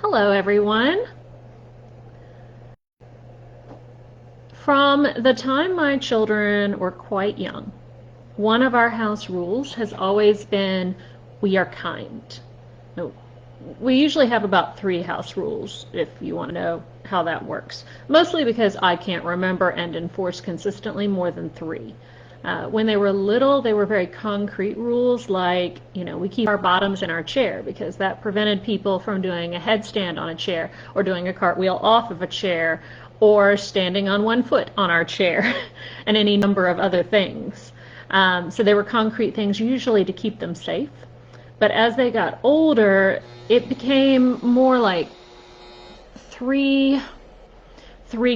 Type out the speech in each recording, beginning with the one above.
Hello, everyone. From the time my children were quite young, one of our house rules has always been we are kind. No, we usually have about 3 house rules, if you want to know how that works. Mostly because I can't remember and enforce consistently more than 3. When they were little, they were very concrete rules like, we keep our bottoms in our chair because that prevented people from doing a headstand on a chair or doing a cartwheel off of a chair or standing on one foot on our chair and any number of other things. So they were concrete things usually to keep them safe. But as they got older, it became more like three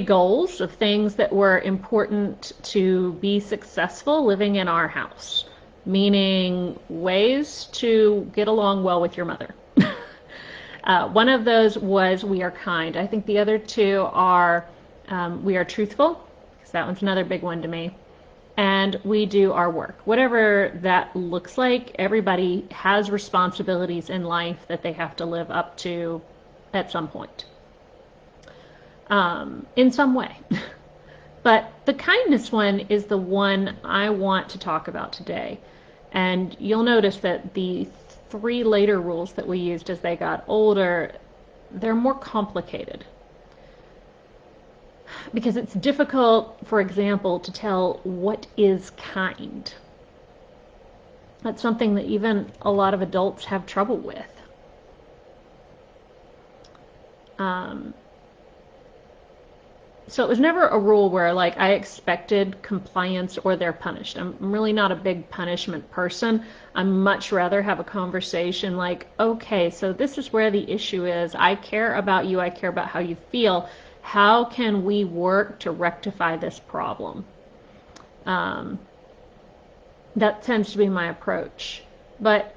goals of things that were important to be successful living in our house, meaning ways to get along well with your mother. One of those was we are kind. I think the other 2 are we are truthful, because that one's another big one to me, and we do our work. Whatever that looks like, everybody has responsibilities in life that they have to live up to at some point. In some way. But the kindness one is the one I want to talk about today. And you'll notice that the 3 later rules that we used as they got older, they're more complicated. Because it's difficult, for example, to tell what is kind. That's something that even a lot of adults have trouble with. So it was never a rule where like I expected compliance or they're punished. I'm really not a big punishment person. I much rather have a conversation like, okay, so this is where the issue is. I care about you. I care about how you feel. How can we work to rectify this problem? That tends to be my approach. But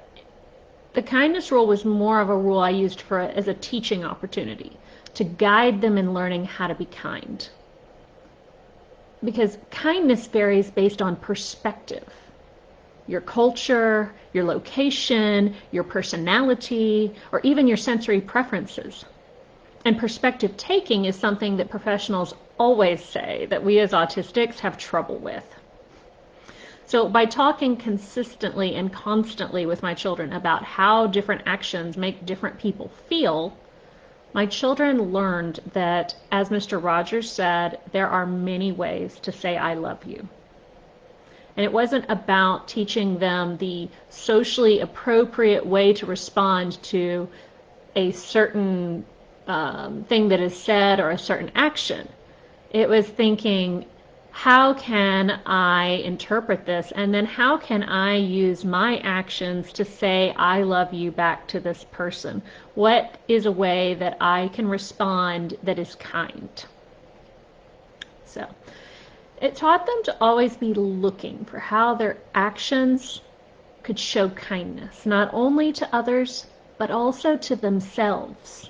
the kindness rule was more of a rule I used as a teaching opportunity to guide them in learning how to be kind. Because kindness varies based on perspective. Your culture, your location, your personality, or even your sensory preferences. And perspective taking is something that professionals always say that we as autistics have trouble with. So by talking consistently and constantly with my children about how different actions make different people feel, my children learned that, as Mr. Rogers said, there are many ways to say I love you. And it wasn't about teaching them the socially appropriate way to respond to a certain thing that is said or a certain action. It was thinking, how can I interpret this? And then how can I use my actions to say I love you back to this person? What is a way that I can respond that is kind? So it taught them to always be looking for how their actions could show kindness, not only to others, but also to themselves.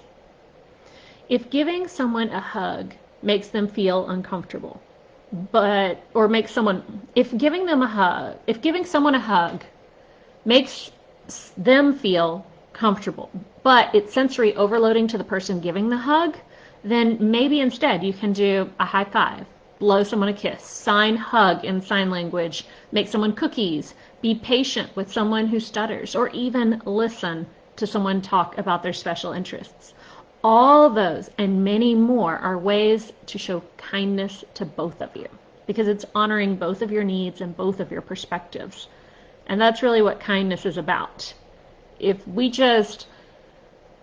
If giving someone a hug makes them feel uncomfortable, if giving someone a hug makes them feel comfortable, but it's sensory overloading to the person giving the hug, then maybe instead you can do a high five, blow someone a kiss, sign hug in sign language, make someone cookies, be patient with someone who stutters, or even listen to someone talk about their special interests. All those and many more are ways to show kindness to both of you, because it's honoring both of your needs and both of your perspectives. And that's really what kindness is about. If we just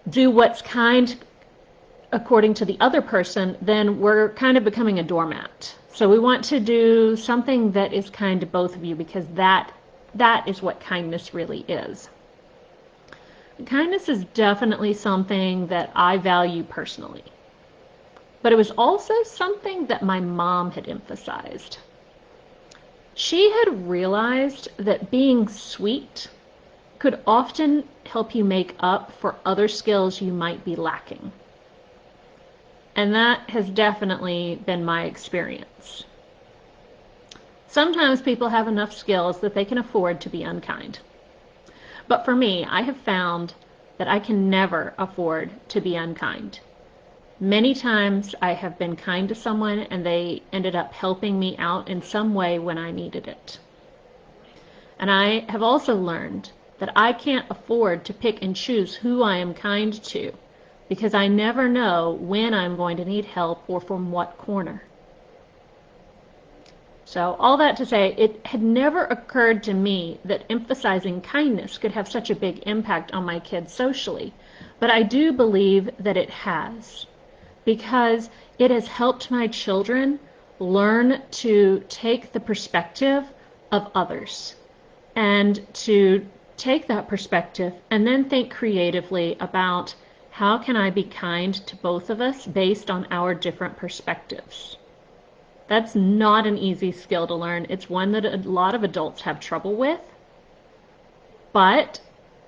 do what's kind according to the other person, then we're kind of becoming a doormat. So we want to do something that is kind to both of you, because that is what kindness really is. Kindness is definitely something that I value personally. But it was also something that my mom had emphasized. She had realized that being sweet could often help you make up for other skills you might be lacking. And that has definitely been my experience. Sometimes people have enough skills that they can afford to be unkind. But for me, I have found that I can never afford to be unkind. Many times I have been kind to someone and they ended up helping me out in some way when I needed it. And I have also learned that I can't afford to pick and choose who I am kind to, because I never know when I'm going to need help or from what corner. So all that to say, it had never occurred to me that emphasizing kindness could have such a big impact on my kids socially, but I do believe that it has, because it has helped my children learn to take the perspective of others and to take that perspective and then think creatively about how can I be kind to both of us based on our different perspectives. That's not an easy skill to learn. It's one that a lot of adults have trouble with, but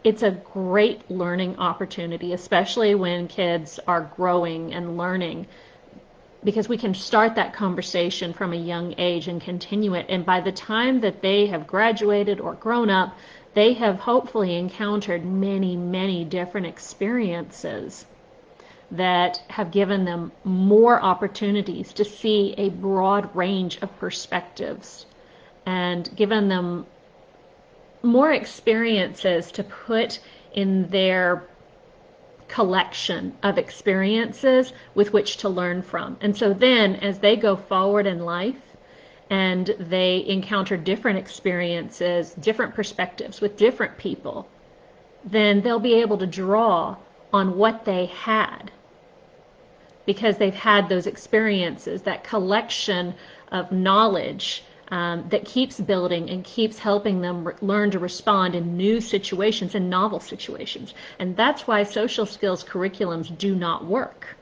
it's a great learning opportunity, especially when kids are growing and learning, because we can start that conversation from a young age and continue it. And by the time that they have graduated or grown up, they have hopefully encountered many, many different experiences that have given them more opportunities to see a broad range of perspectives and given them more experiences to put in their collection of experiences with which to learn from. And so then as they go forward in life and they encounter different experiences, different perspectives with different people, then they'll be able to draw on what they had, because they've had those experiences, that collection of knowledge that keeps building and keeps helping them learn to respond in new situations and novel situations. And that's why social skills curriculums do not work.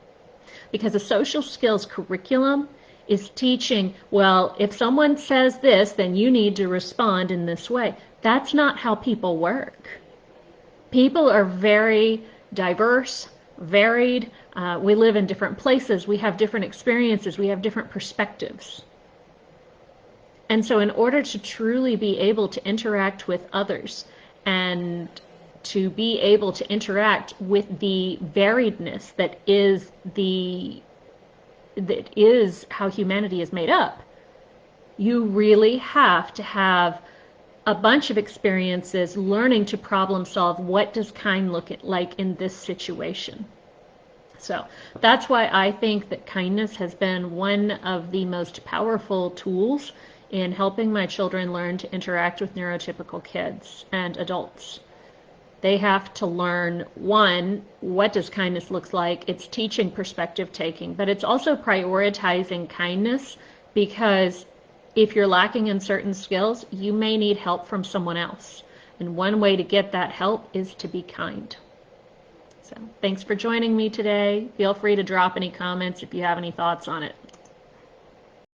Because a social skills curriculum is teaching, well, if someone says this, then you need to respond in this way. That's not how people work. People are very diverse, varied. We live in different places. We have different experiences. We have different perspectives. And so in order to truly be able to interact with others and to be able to interact with the variedness that is how humanity is made up, you really have to have a bunch of experiences learning to problem solve. What does kind look like in this situation? So that's why I think that kindness has been one of the most powerful tools in helping my children learn to interact with neurotypical kids and adults. They have to learn, one, what does kindness look like? It's teaching perspective taking, but it's also prioritizing kindness, because if you're lacking in certain skills, you may need help from someone else. And one way to get that help is to be kind. So thanks for joining me today. Feel free to drop any comments if you have any thoughts on it.